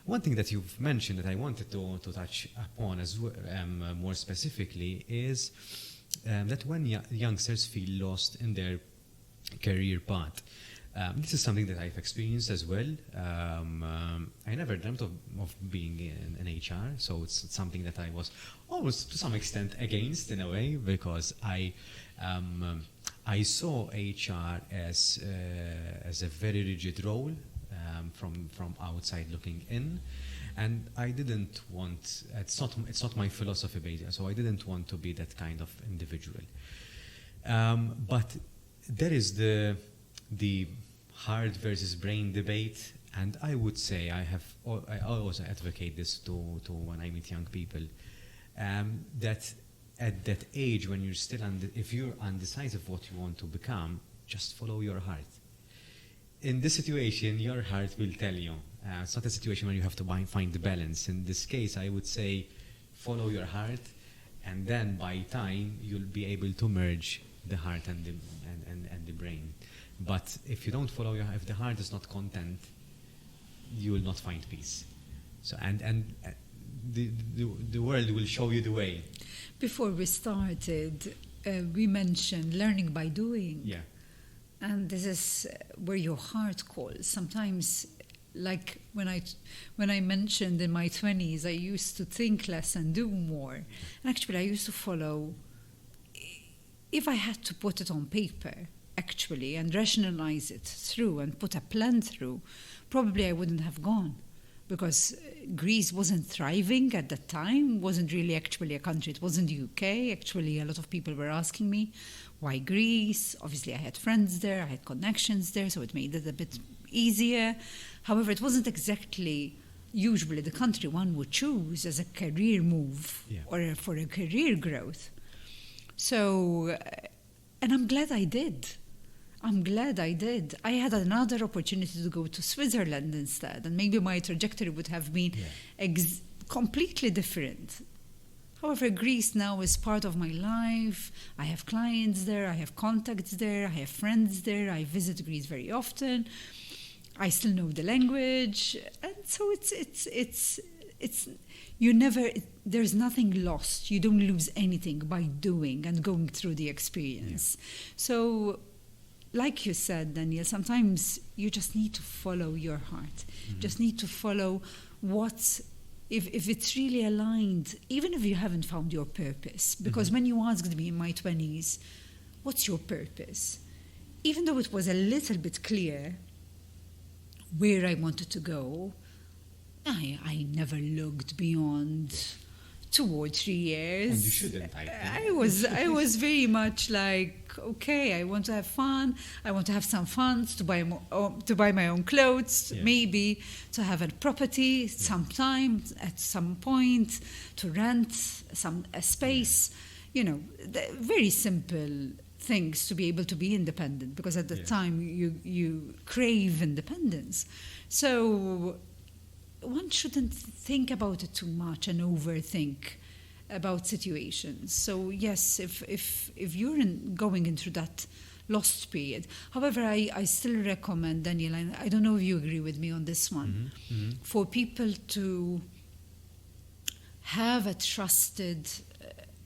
One thing that you've mentioned that I wanted to touch upon as well, more specifically is that when youngsters feel lost in their career path. This is something that I've experienced as well. I never dreamt of being in HR, so it's something that I was always to some extent against in a way, because I saw HR as a very rigid role from outside looking in, and I didn't want. It's not my philosophy basically, so I didn't want to be that kind of individual. But there is the heart versus brain debate, and I would say I always advocate this to when I meet young people, that at that age when you're still if you're undecisive what you want to become, just follow your heart. In this situation, your heart will tell you. It's not a situation where you have to find the balance. In this case, I would say follow your heart, and then by time you'll be able to merge the heart and the brain. But if you don't follow if the heart is not content, you will not find peace. So and the world will show you the way. Before we started, we mentioned learning by doing. Yeah. And this is where your heart calls. Sometimes, like when I mentioned in my 20s, I used to think less and do more. And actually, I used to follow, if I had to put it on paper, actually, and rationalize it through and put a plan through, probably I wouldn't have gone. Because Greece wasn't thriving at that time, wasn't really actually a country. It wasn't the UK. Actually, a lot of people were asking me, why Greece? Obviously, I had friends there, I had connections there, so it made it a bit easier. However, it wasn't exactly usually the country one would choose as a career move or for a career growth. So, and I'm glad I did. I had another opportunity to go to Switzerland instead, and maybe my trajectory would have been completely different. However, Greece now is part of my life. I have clients there, I have contacts there, I have friends there, I visit Greece very often. I still know the language, and so it's you never, there's nothing lost. You don't lose anything by doing and going through the experience. So, like you said, Daniel, sometimes you just need to follow your heart. Just need to follow if it's really aligned, even if you haven't found your purpose. Because when you asked me in my 20s, what's your purpose? Even though it was a little bit clear where I wanted to go, I never looked beyond 2 or 3 years. And you shouldn't, I think. I was very much like, okay, I want to have fun. I want to have some funds to buy my own clothes, maybe to have a property sometime, at some point, to rent a space. You know, very simple things to be able to be independent, because at the time you crave independence. So one shouldn't think about it too much and overthink about situations. So yes, if you're going into that lost period. However, I still recommend, Daniel, and I don't know if you agree with me on this one, for people to have a trusted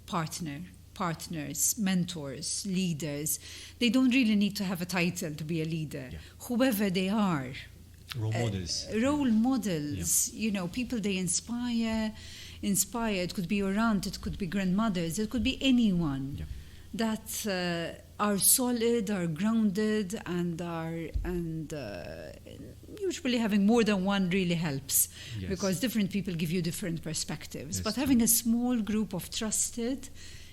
partners, mentors, leaders. They don't really need to have a title to be a leader. Whoever they are. Role models, you know, people they inspire. It could be your aunt, it could be grandmothers, it could be anyone that are solid, are grounded, and usually having more than one really helps, because different people give you different perspectives. But having a small group of trusted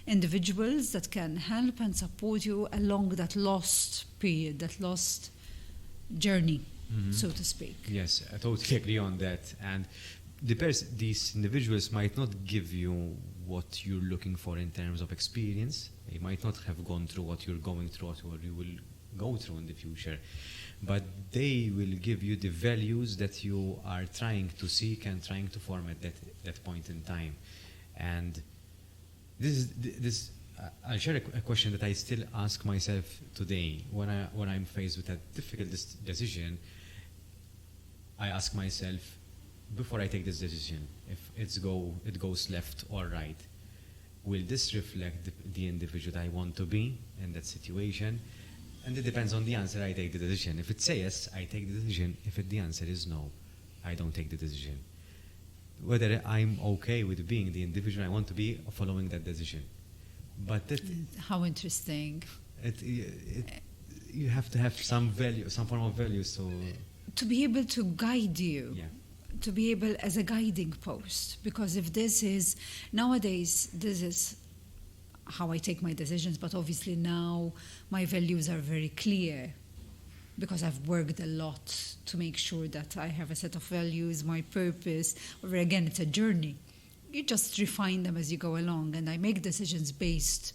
individuals that can help and support you along that lost period, that lost journey, so to speak. Yes, I totally agree on that. And these individuals might not give you what you're looking for in terms of experience. They might not have gone through what you're going through or what you will go through in the future. But they will give you the values that you are trying to seek and trying to form at that point in time. And this I'll share a question that I still ask myself today when I'm faced with a difficult decision. I ask myself, before I take this decision, if it goes left or right, will this reflect the individual I want to be in that situation? And it depends on the answer, I take the decision. If it says yes, I take the decision. If the answer is no, I don't take the decision. Whether I'm okay with being the individual I want to be or following that decision. But how interesting. You have to have some value, some form of value, so to be able to guide you. Yeah. To be able as a guiding post, because if this is nowadays, this is how I take my decisions, but obviously now my values are very clear because I've worked a lot to make sure that I have a set of values, my purpose, or again, it's a journey. You just refine them as you go along, and I make decisions based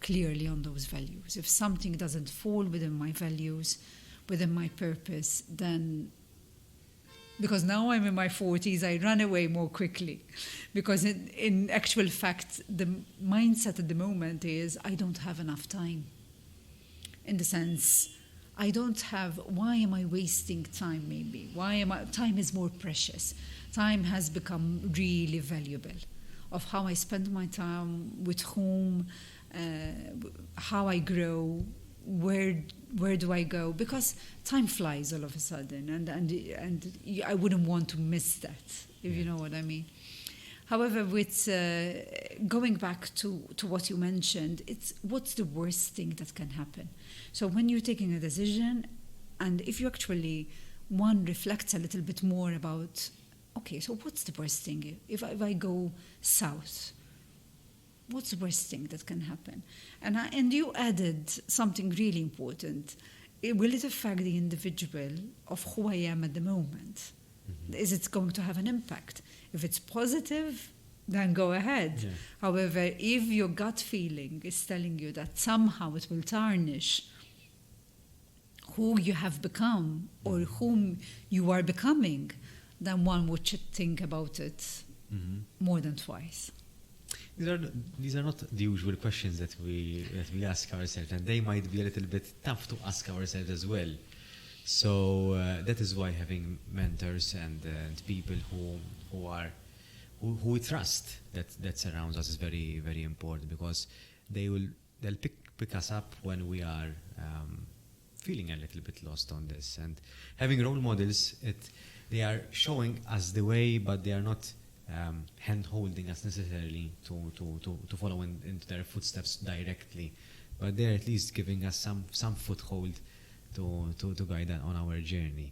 clearly on those values. If something doesn't fall within my values, within my purpose, then because now I'm in my 40s, I run away more quickly. Because in actual fact, the mindset at the moment is I don't have enough time. In the sense, I don't have, why am I wasting time maybe? Time is more precious. Time has become really valuable. Of how I spend my time, with whom, how I grow, where do I go? Because time flies all of a sudden, and I wouldn't want to miss that, if you know what I mean. However, with going back to what you mentioned, it's what's the worst thing that can happen? So when you're taking a decision, and if you actually, one reflects a little bit more about, okay, so what's the worst thing? If I go south, what's the worst thing that can happen? And you added something really important. Will it affect the individual of who I am at the moment? Mm-hmm. Is it going to have an impact? If it's positive, then go ahead. Yeah. However, if your gut feeling is telling you that somehow it will tarnish who you have become or whom you are becoming, then one would think about it more than twice. These are not the usual questions that we ask ourselves, and they might be a little bit tough to ask ourselves as well. So that is why having mentors and people who we trust that surrounds us is very, very important, because they'll pick us up when we are feeling a little bit lost on this. And having role models, they are showing us the way, but they are not hand-holding us necessarily to follow into their footsteps directly, but they're at least giving us some foothold to guide on our journey.